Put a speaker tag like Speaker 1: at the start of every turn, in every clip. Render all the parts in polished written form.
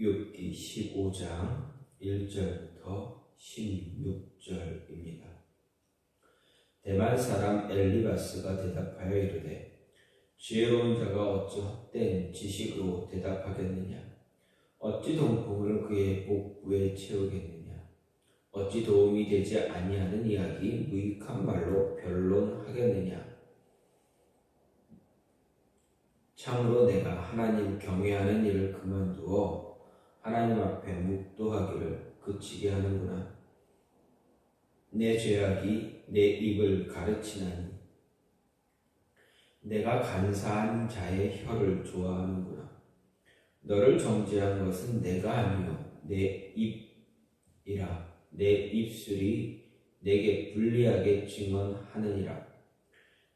Speaker 1: 욥기 15장 1절부터 16절입니다. 대만 사람 엘리바스가 대답하여 이르되 지혜로운 자가 어찌 헛된 지식으로 대답하겠느냐? 어찌 동풍을 그의 복부에 채우겠느냐? 어찌 도움이 되지 아니하는 이야기 무익한 말로 변론하겠느냐? 참으로 내가 하나님 경외하는 일을 그만두어 하나님 앞에 묵도하기를 그치게 하는구나. 내 죄악이 내 입을 가르치나니 내가 간사한 자의 혀를 좋아하는구나. 너를 정죄한 것은 내가 아니요 내 입이라. 내 입술이 내게 불리하게 증언하느니라.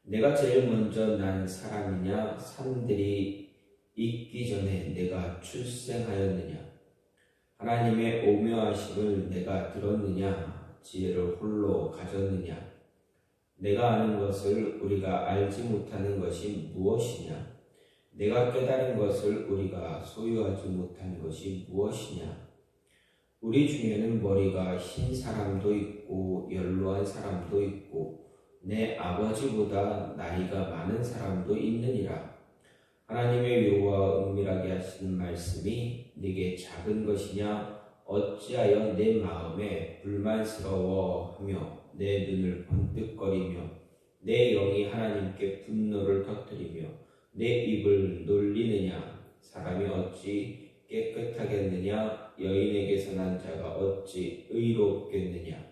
Speaker 1: 내가 제일 먼저 난 사람이냐? 산들이 있기 전에 내가 출생하였느냐? 하나님의 오묘하심을 내가 들었느냐? 지혜를 홀로 가졌느냐? 내가 아는 것을 우리가 알지 못하는 것이 무엇이냐? 내가 깨달은 것을 우리가 소유하지 못한 것이 무엇이냐? 우리 중에는 머리가 흰 사람도 있고 연로한 사람도 있고 내 아버지보다 나이가 많은 사람도 있느니라. 하나님의 위로와 은밀하게 하시는 말씀이 네게 작은 것이냐? 어찌하여 내 마음에 불만스러워하며 내 눈을 번뜩거리며 내 영이 하나님께 분노를 터뜨리며 내 입을 놀리느냐? 사람이 어찌 깨끗하겠느냐? 여인에게서 난 자가 어찌 의롭겠느냐?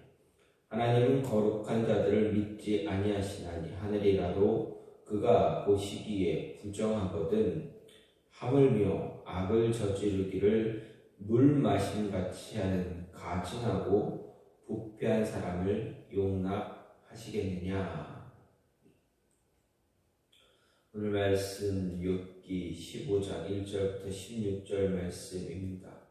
Speaker 1: 하나님은 거룩한 자들을 믿지 아니하시나니 하늘이라도 그가 보시기에 부정하거든. 하물며 악을 저지르기를 물 마심같이 하는 가증하고 부패한 사람을 용납하시겠느냐? 오늘 말씀 욥기 15장 1절부터 16절 말씀입니다.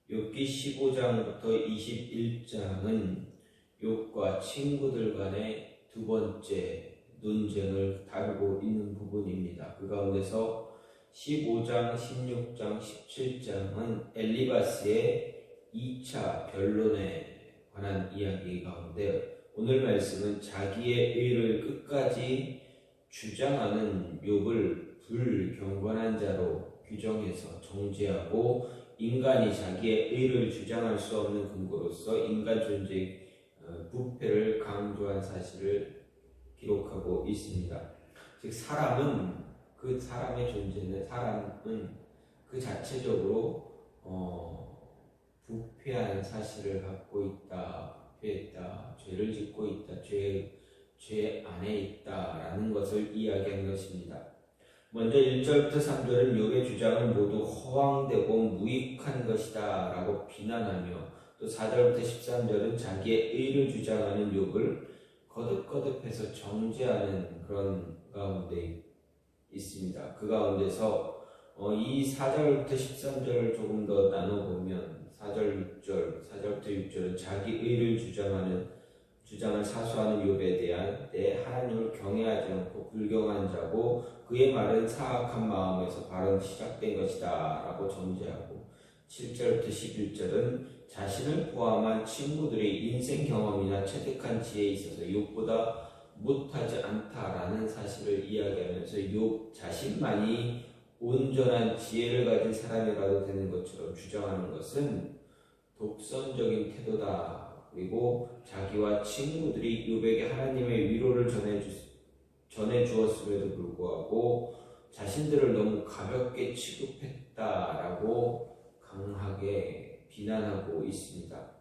Speaker 1: 욥기 15장부터 21장은 욥과 친구들 간의 두 번째 논쟁을 다루고 있는 부분입니다. 그 가운데서 15장, 16장, 17장은 엘리바스의 2차 변론에 관한 이야기 가운데 오늘 말씀은 자기의 의를 끝까지 주장하는 욥을 불경건한 자로 규정해서 정죄하고 인간이 자기의 의를 주장할 수 없는 근거로서 인간 존재의 부패를 강조한 사실을 기록하고 있습니다. 즉 그 사람의 존재는 사람은 그 자체적으로 부패한 사실을 갖고 있다, 부패했다, 죄를 짓고 있다, 죄 안에 있다라는 것을 이야기한 것입니다. 먼저 1절부터 3절은 욥의 주장은 모두 허황되고 무익한 것이다 라고 비난하며 또 4절부터 13절은 자기의 의를 주장하는 욥을 거듭거듭해서 정죄하는 그런 가운데 있습니다. 그 가운데서 이 4절부터 13절을 조금 더 나눠보면 4절부터 6절은 자기 의를 주장을 사수하는 욥에 대한 내 하나님을 경외하지 않고 불경한 자고 그의 말은 사악한 마음에서 발언 시작된 것이다 라고 정죄하고 7절부터 11절은 자신을 포함한 친구들의 인생 경험이나 체득한 지혜에 있어서 욥보다 못하지 않다라는 사실을 이야기하면서 욥 자신만이 온전한 지혜를 가진 사람이라도 되는 것처럼 주장하는 것은 독선적인 태도다. 그리고 자기와 친구들이 욥에게 하나님의 위로를 전해 주었음에도 불구하고 자신들을 너무 가볍게 취급했다라고 강하게 비난하고 있습니다.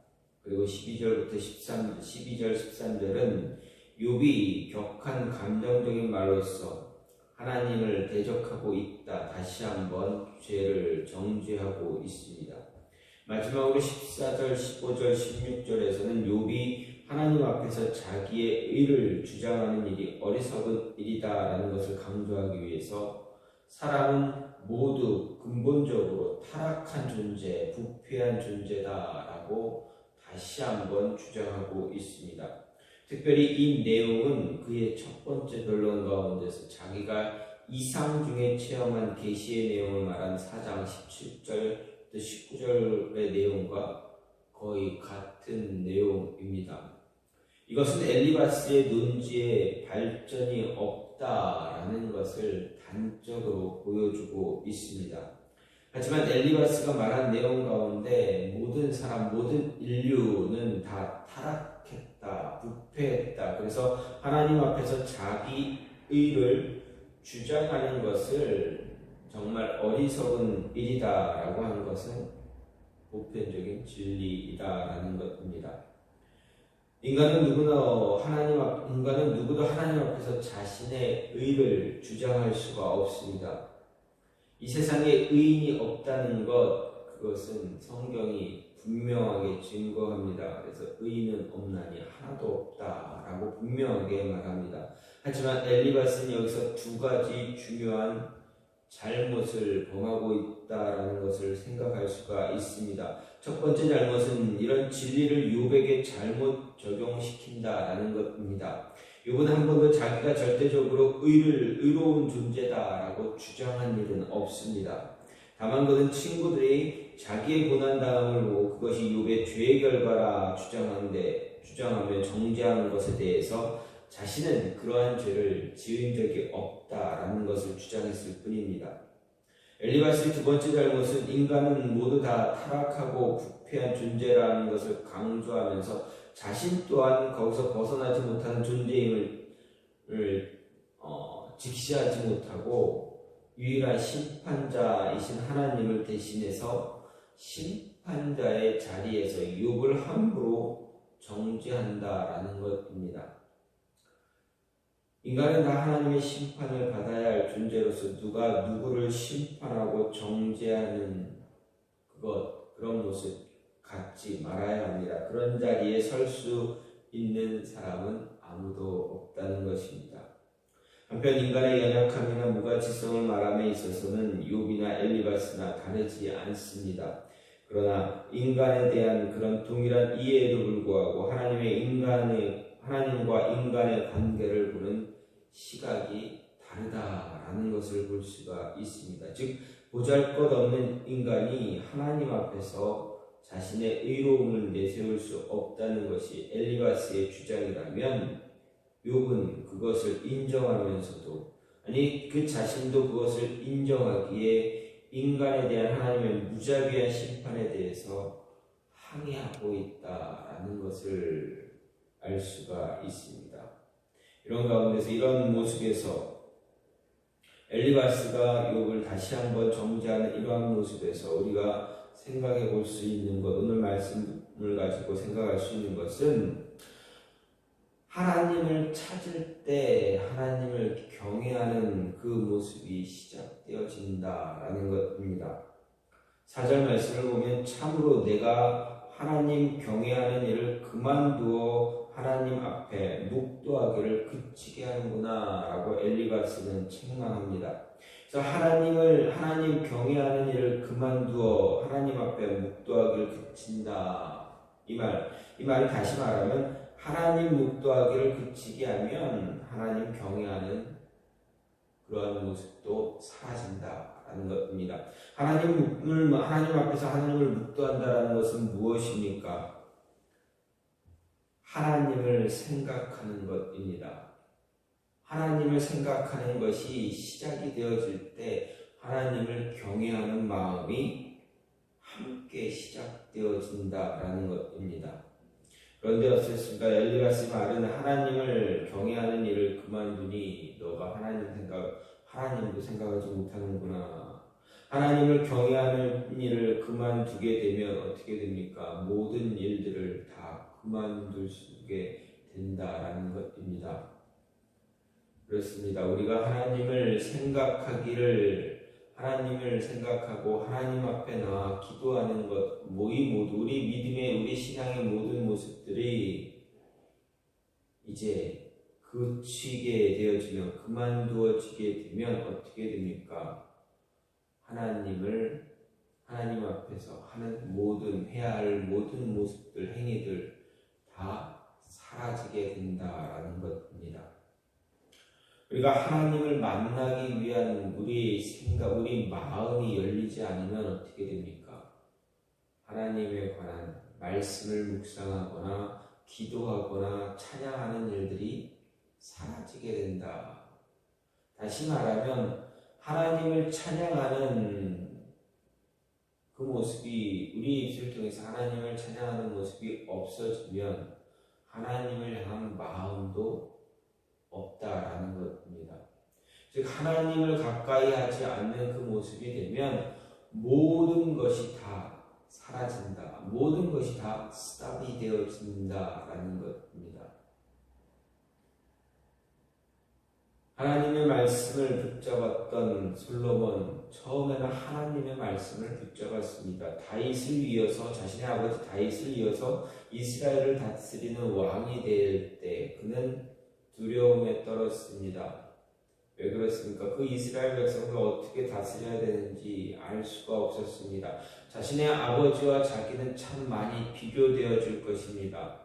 Speaker 1: 그리고 12절 13절은 욥이 격한 감정적인 말로써 하나님을 대적하고 있다. 다시 한번 죄를 정죄하고 있습니다. 마지막으로 14절, 15절, 16절에서는 욥이 하나님 앞에서 자기의 의를 주장하는 일이 어리석은 일이다라는 것을 강조하기 위해서 사람은 모두 근본적으로 타락한 존재, 부패한 존재다라고 다시 한번 주장하고 있습니다. 특별히 이 내용은 그의 첫 번째 변론 가운데서 자기가 이상 중에 체험한 계시의 내용을 말한 4장 17절부터 오늘의 내용과 거의 같은 내용입니다. 이것은 엘리바스의 논지에 발전이 없다라는 것을 단적으로 보여주고 있습니다. 하지만 엘리바스가 말한 내용 가운데 모든 사람, 모든 인류는 다 타락했다, 부패했다. 그래서 하나님 앞에서 자기 의를 주장하는 것을 정말 어리석은 일이다라고 하는 것은 보편적인 진리이다라는 것입니다. 인간은 누구도 하나님 앞에서 자신의 의를 주장할 수가 없습니다. 이 세상에 의인이 없다는 것, 그것은 성경이 분명하게 증거합니다. 그래서 의인은 없나니 하나도 없다라고 분명하게 말합니다. 하지만 엘리바스는 여기서 두 가지 중요한 잘못을 범하고 있다라는 것을 생각할 수가 있습니다. 첫 번째 잘못은 이런 진리를 욥에게 잘못 적용시킨다라는 것입니다. 욥은 한 번도 자기가 절대적으로 의로운 존재다라고 주장한 일은 없습니다. 다만 그는 친구들이 자기의 고난당함을 보고 그것이 욥의 죄의 결과라 주장하며 정죄하는 것에 대해서 자신은 그러한 죄를 지은 적이 없다라는 것을 주장했을 뿐입니다. 엘리바스의 두 번째 잘못은 인간은 모두 다 타락하고 부패한 존재라는 것을 강조하면서 자신 또한 거기서 벗어나지 못하는 존재임을 직시하지 못하고 유일한 심판자이신 하나님을 대신해서 심판자의 자리에서 욥을 함부로 정죄한다라는 것입니다. 인간은 다 하나님의 심판을 받아야 할 존재로서 누가 누구를 심판하고 정죄하는 그런 모습 갖지 말아야 합니다. 그런 자리에 설 수 있는 사람은 아무도 없다는 것입니다. 한편 인간의 연약함이나 무가치성을 말함에 있어서는 욥이나 엘리바스나 다르지 않습니다. 그러나 인간에 대한 그런 동일한 이해에도 불구하고 하나님과 인간의 관계를 보는 시각이 다르다라는 것을 볼 수가 있습니다. 즉 보잘것없는 인간이 하나님 앞에서 자신의 의로움을 내세울 수 없다는 것이 엘리바스의 주장이라면 욥은 그것을 인정하면서도 그 자신도 그것을 인정하기에 인간에 대한 하나님의 무자비한 심판에 대해서 항의하고 있다라는 것을 알 수가 있습니다. 이런 가운데서 이런 모습에서 엘리바스가 욥을 다시 한번 정죄하는 이러한 모습에서 우리가 생각해 볼 수 있는 것, 오늘 말씀을 가지고 생각할 수 있는 것은 하나님을 찾을 때 하나님을 경외하는 그 모습이 시작되어진다라는 것입니다. 4절 말씀을 보면 참으로 내가 하나님 경외하는 일을 그만두어 하나님 앞에 묵도하기를 그치게 하는구나 라고 엘리바스는 책망합니다. 그래서 하나님 경외하는 일을 그만두어 하나님 앞에 묵도하기를 그친다. 이 말은 다시 말하면 하나님 묵도하기를 그치게 하면 하나님 경외하는 그러한 모습도 사라진다라는 것입니다. 하나님 앞에서 하나님을 묵도한다라는 것은 무엇입니까? 하나님을 생각하는 것입니다. 하나님을 생각하는 것이 시작이 되어질 때 하나님을 경외하는 마음이 함께 시작되어진다라는 것입니다. 그런데 어떻습니까? 엘리바스 말은 하나님을 경외하는 일을 그만두니 너가 하나님도 생각하지 못하는구나. 하나님을 경외하는 일을 그만두게 되면 어떻게 됩니까? 모든 일들을 다 그만둘 수 있게 된다라는 것입니다. 그렇습니다. 우리가 하나님을 생각하고 하나님 앞에 나와 기도하는 것 모두 우리 믿음의 우리 신앙의 모든 모습들이 이제 그치게 되어지면 그만두어지게 되면 어떻게 됩니까? 하나님 앞에서 해야 할 모든 모습들, 행위들 다 사라지게 된다라는 것입니다. 우리가 하나님을 만나기 위한 우리 마음이 열리지 않으면 어떻게 됩니까? 하나님에 관한 말씀을 묵상하거나 기도하거나 찬양하는 일들이 사라지게 된다. 다시 말하면 하나님을 찬양하는 그 모습이 우리 입술을 통해서 하나님을 찬양하는 모습이 없어지면 하나님을 향한 마음도 없다라는 것입니다. 즉 하나님을 가까이 하지 않는 그 모습이 되면 모든 것이 다 사라진다. 모든 것이 다 스탑이 되어진다라는 것입니다. 하나님의 말씀을 붙잡았던 솔로몬, 처음에는 하나님의 말씀을 붙잡았습니다. 다윗을 이어서, 자신의 아버지 다윗을 이어서 이스라엘을 다스리는 왕이 될 때 그는 두려움에 떨었습니다. 왜 그렇습니까? 그 이스라엘 백성을 어떻게 다스려야 되는지 알 수가 없었습니다. 자신의 아버지와 자기는 참 많이 비교되어 줄 것입니다.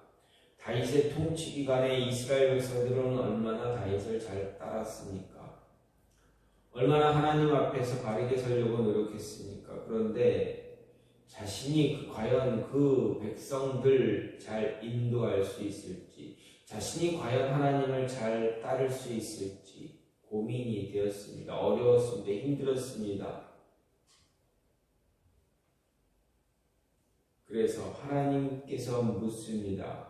Speaker 1: 다윗의 통치 기간에 이스라엘 백성들은 얼마나 다윗을 잘 따랐습니까? 얼마나 하나님 앞에서 바르게 서려고 노력했습니까? 그런데 자신이 과연 그 백성들 잘 인도할 수 있을지, 자신이 과연 하나님을 잘 따를 수 있을지 고민이 되었습니다. 어려웠습니다. 힘들었습니다. 그래서 하나님께서 묻습니다.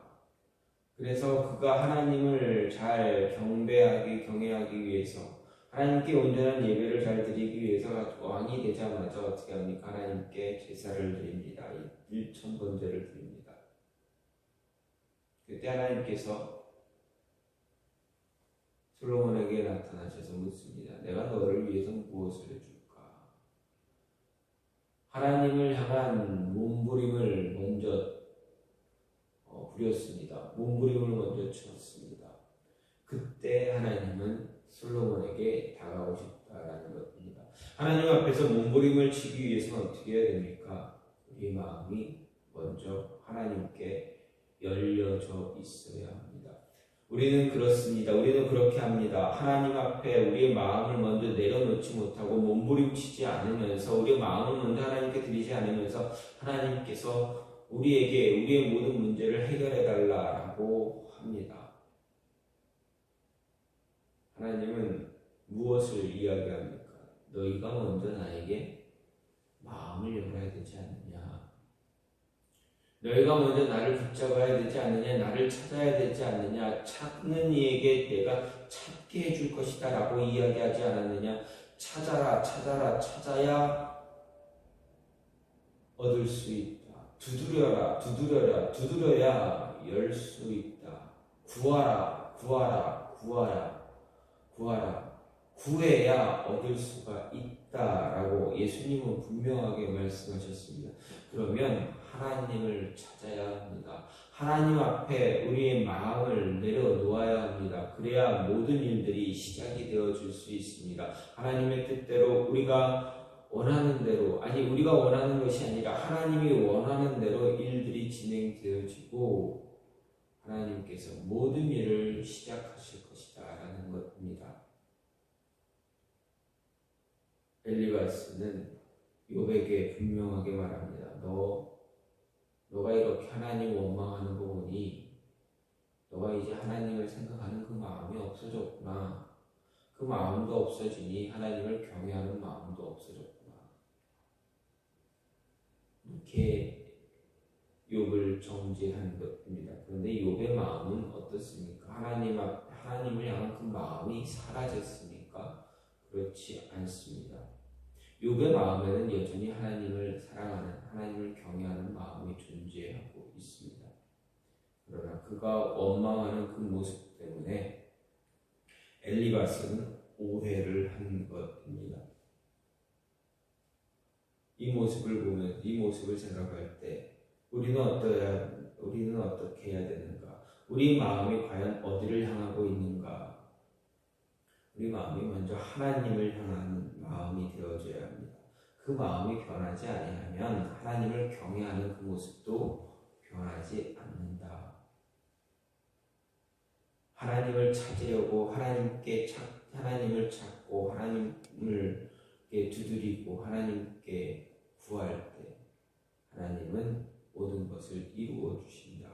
Speaker 1: 그래서 그가 하나님을 잘 경외하기 위해서, 하나님께 온전한 예배를 잘 드리기 위해서 왕이 되자마자 어떻게 합니까? 하나님께 제사를 드립니다. 일천번제를 드립니다. 그때 하나님께서 솔로몬에게 나타나셔서 묻습니다. 내가 너를 위해서 무엇을 해줄까? 하나님을 향한 몸부림을 먼저 부렸습니다. 몸부림을 먼저 쳤습니다. 그때 하나님은 솔로몬에게 다가오셨다라는 것입니다. 하나님 앞에서 몸부림을 치기 위해서는 어떻게 해야 됩니까? 우리 마음이 먼저 하나님께 열려져 있어야 합니다. 우리는 그렇습니다. 우리는 그렇게 합니다. 하나님 앞에 우리의 마음을 먼저 내려놓지 못하고 몸부림치지 않으면서, 우리의 마음을 먼저 하나님께 드리지 않으면서 하나님께서 우리에게 우리의 모든 문제를 해결해 달라고 합니다. 하나님은 무엇을 이야기합니까? 너희가 먼저 나에게 마음을 열어야 되지 않느냐? 너희가 먼저 나를 붙잡아야 되지 않느냐? 나를 찾아야 되지 않느냐? 찾는 이에게 내가 찾게 해줄 것이다 라고 이야기하지 않았느냐? 찾아라, 찾아라, 찾아야 얻을 수 있다. 두드려라, 두드려라, 두드려야 열 수 있다. 구하라, 구하라, 구하라, 구하라. 구해야 얻을 수가 있다라고 예수님은 분명하게 말씀하셨습니다. 그러면 하나님을 찾아야 합니다. 하나님 앞에 우리의 마음을 내려놓아야 합니다. 그래야 모든 일들이 시작이 되어질 수 있습니다. 하나님의 뜻대로 우리가 원하는 대로, 아니 우리가 원하는 것이 아니라 하나님이 원하는 대로 일들이 진행되어지고 하나님께서 모든 일을 시작하실 것이다 라는 것입니다. 엘리바스는 욥에게 분명하게 말합니다. 너가 이렇게 하나님 원망하는 거 보니 너가 이제 하나님을 생각하는 그 마음이 없어졌구나. 그 마음도 없어지니 하나님을 경외하는 마음도 없어졌구나. 이렇게 욥을 정죄한 것입니다. 그런데 욥의 마음은 어떻습니까? 하나님을 향한 그 마음이 사라졌습니까? 그렇지 않습니다. 욥의 마음에는 여전히 하나님을 사랑하는, 하나님을 경외하는 마음이 존재하고 있습니다. 그러나 그가 원망하는 그 모습 때문에 엘리바스는 오해를 한 것입니다. 이 모습을 보면, 이 모습을 생각할 때 우리는 어떻게 해야 되는가? 우리 마음이 과연 어디를 향하고 있는가? 우리 마음이 먼저 하나님을 향하는 마음이 되어져야 합니다. 그 마음이 변하지 아니하면 하나님을 경외하는 그 모습도 변하지 않는다. 하나님을 찾으려고 하나님을 찾고 하나님을 두드리고 하나님께 구할 때 하나님은 하나님은 모든 것을 이루어 주신다.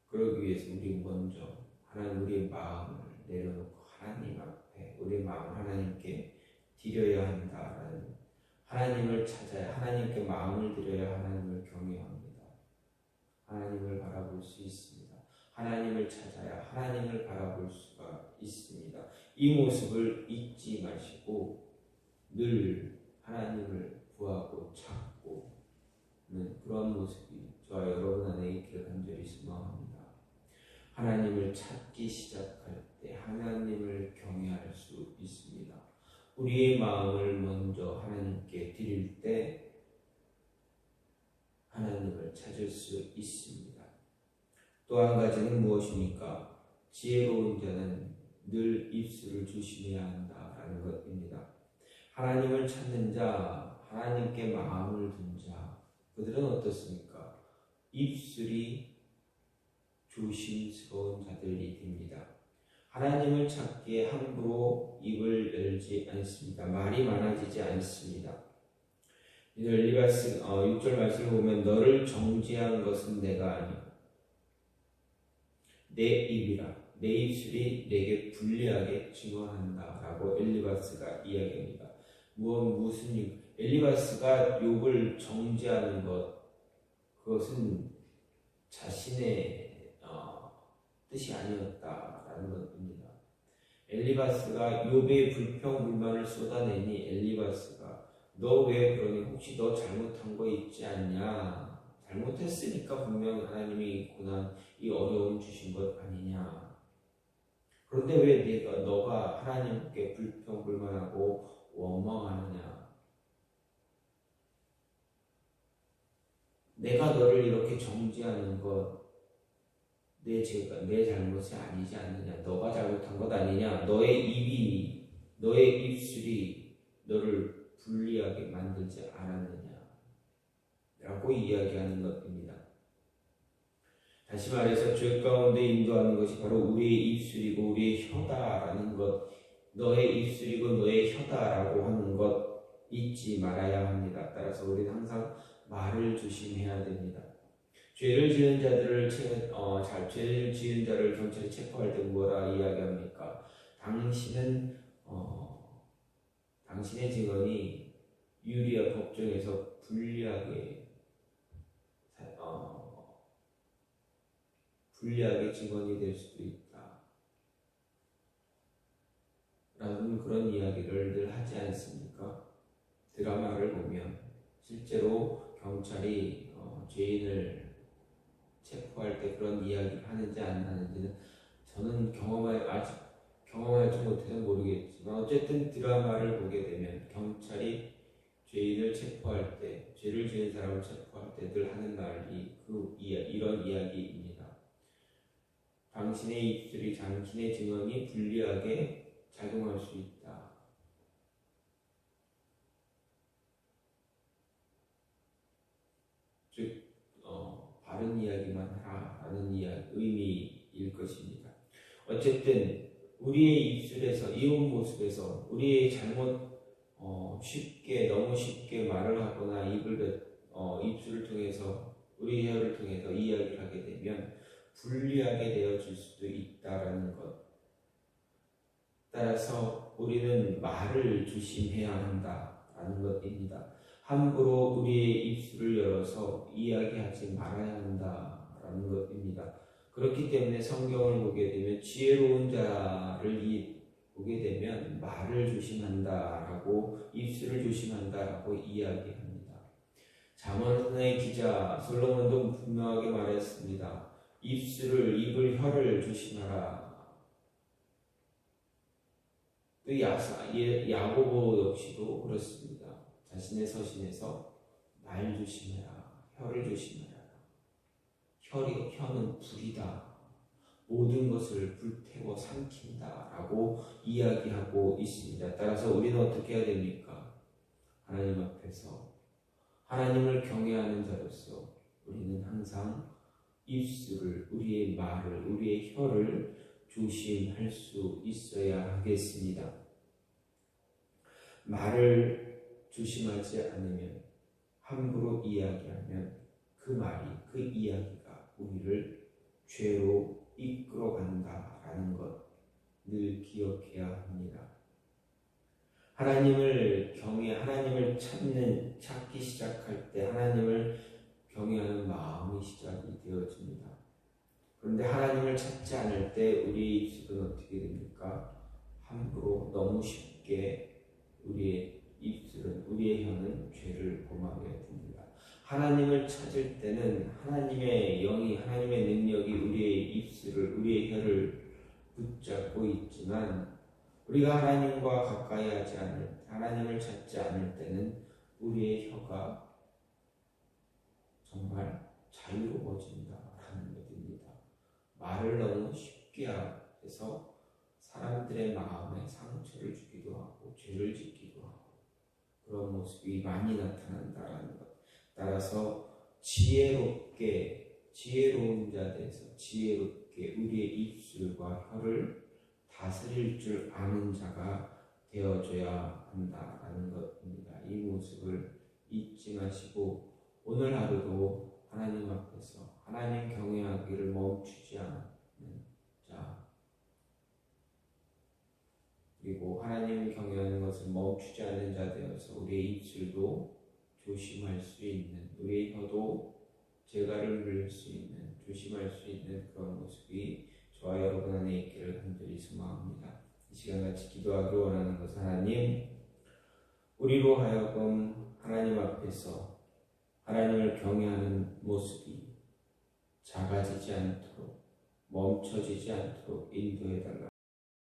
Speaker 1: 그러기 위해서 우리 먼저 하나님 우리의 마음을 내려놓고 하나님 앞에 우리의 마음을 하나님께 드려야 한다라는, 하나님을 찾아야, 하나님께 마음을 드려야 하나님을 경외합니다. 하나님을 바라볼 수 있습니다. 하나님을 찾아야 하나님을 바라볼 수가 있습니다. 이 모습을 잊지 마시고 늘 하나님을 구하고 찾고 그런 모습이 저와 여러분 안에 있기를 간절히 소망합니다. 하나님을 찾기 시작할 때 하나님을 경외할 수 있습니다. 우리의 마음을 먼저 하나님께 드릴 때 하나님을 찾을 수 있습니다. 또 한 가지는 무엇입니까? 지혜로운 자는 늘 입술을 조심해야 한다라는 것입니다. 하나님을 찾는 자, 하나님께 마음을 둔 자, 그들은 어떻습니까? 입술이 조심스러운 자들이 됩니다. 하나님을 찾기에 함부로 입을 열지 않습니다. 말이 많아지지 않습니다. 엘리바스 6절 말씀을 보면 너를 정죄한 것은 내가 아니고 내 입이라, 내 입술이 내게 불리하게 증언한다 라고 엘리바스가 이야기합니다. 무슨 일? 엘리바스가 욥을 정죄하는 것, 그것은 자신의 뜻이 아니었다라는 것입니다. 엘리바스가 욥의 불평불만을 쏟아내니 엘리바스가 너 왜 그러니? 혹시 너 잘못한 거 있지 않냐? 잘못했으니까 분명히 하나님이 고난, 이 어려움 주신 것 아니냐? 그런데 왜 너가 하나님께 불평불만하고 원망하느냐? 내가 너를 이렇게 정죄하는 것 내 잘못이 아니지 않느냐? 너가 잘못한 것 아니냐? 너의 입술이 너를 불리하게 만들지 않았느냐? 라고 이야기하는 것입니다. 다시 말해서 죄 가운데 인도하는 것이 바로 우리의 입술이고 우리의 혀다라는 것, 너의 입술이고 너의 혀다라고 하는 것 잊지 말아야 합니다. 따라서 우리는 항상 말을 조심해야 됩니다. 죄를 지은 자를 경찰이 체포할 때 뭐라 이야기합니까? 당신의 증언이 유리와 법정에서 불리하게 증언이 될 수도 있다 라는 그런 이야기를 늘 하지 않습니까? 드라마를 보면 실제로 경찰이 죄인을 체포할 때 그런 이야기를 하는지 안 하는지는 저는 아직 경험하지 못해서 모르겠지만, 어쨌든 드라마를 보게 되면 경찰이 죄인을 체포할 때, 죄를 지은 사람을 체포할 때 늘 하는 말이 이런 이야기입니다. 당신의 입술이 당신의 증언이 불리하게 작용할 수 있다. 즉 바른 이야기만 하라라는 의미일 것입니다. 어쨌든 우리의 입술에서, 이온 모습에서 우리의 잘못 너무 쉽게 말을 하거나 입술을 통해서, 우리 혀를 통해서 이야기를 하게 되면 불리하게 되어질 수도 있다라는 것. 따라서 우리는 말을 조심해야 한다라는 것입니다. 함부로 우리의 입술을 열어서 이야기하지 말아야 한다라는 것입니다. 그렇기 때문에 성경을 보게 되면 지혜로운 자를 보게 되면 말을 조심한다라고, 입술을 조심한다라고 이야기합니다. 잠언의 기자 솔로몬도 분명하게 말했습니다. 혀를 조심하라. 또 야고보 역시도 그렇습니다. 자신의 서신에서 말 조심해라, 혀를 조심해라. 혀는 불이다. 모든 것을 불태워 삼킨다 라고 이야기하고 있습니다. 따라서 우리는 어떻게 해야 됩니까? 하나님 앞에서 하나님을 경외하는 자로서 우리는 항상 입술을, 우리의 말을, 우리의 혀를 조심할 수 있어야 하겠습니다. 말을 조심하지 않으면 함부로 이야기하면 그 말이, 그 이야기가 우리를 죄로 이끌어 간다라는 것 늘 기억해야 합니다. 하나님을 찾기 시작할 때 하나님을 경외하는 마음이 시작이 되어집니다. 그런데 하나님을 찾지 않을 때 우리의 입술은 어떻게 됩니까? 함부로 너무 쉽게 우리의 혀는 죄를 범하게 됩니다. 하나님을 찾을 때는 하나님의 영이, 하나님의 능력이 우리의 혀를 붙잡고 있지만 우리가 하나님과 가까이 하지 않을, 하나님을 찾지 않을 때는 우리의 혀가 정말 자유로워진다라는 것입니다. 말을 너무 쉽게 해서 사람들의 마음에 상처를 주기도 하고 죄를 짓기도 하고 그런 모습이 많이 나타난다라는 것. 따라서 지혜로운 자들에서 지혜롭게 우리의 입술과 혀를 다스릴 줄 아는 자가 되어줘야 한다라는 것입니다. 이 모습을 잊지 마시고 오늘 하루도 하나님 앞에서 하나님 경외하기를 멈추지 않는 자, 그리고 하나님 경외하는 것을 멈추지 않는 자 되어서 우리의 입술도 조심할 수 있는, 우리의 혀도 죄가를 물릴 수 있는, 조심할 수 있는 그런 모습이 저와 여러분 안에 있기를 간절히 소망합니다. 이 시간 같이 기도하기 원하는 것은 하나님, 우리로 하여금 하나님 앞에서 하나님을 경외하는 모습이 작아지지 않도록, 멈춰지지 않도록 인도해달라.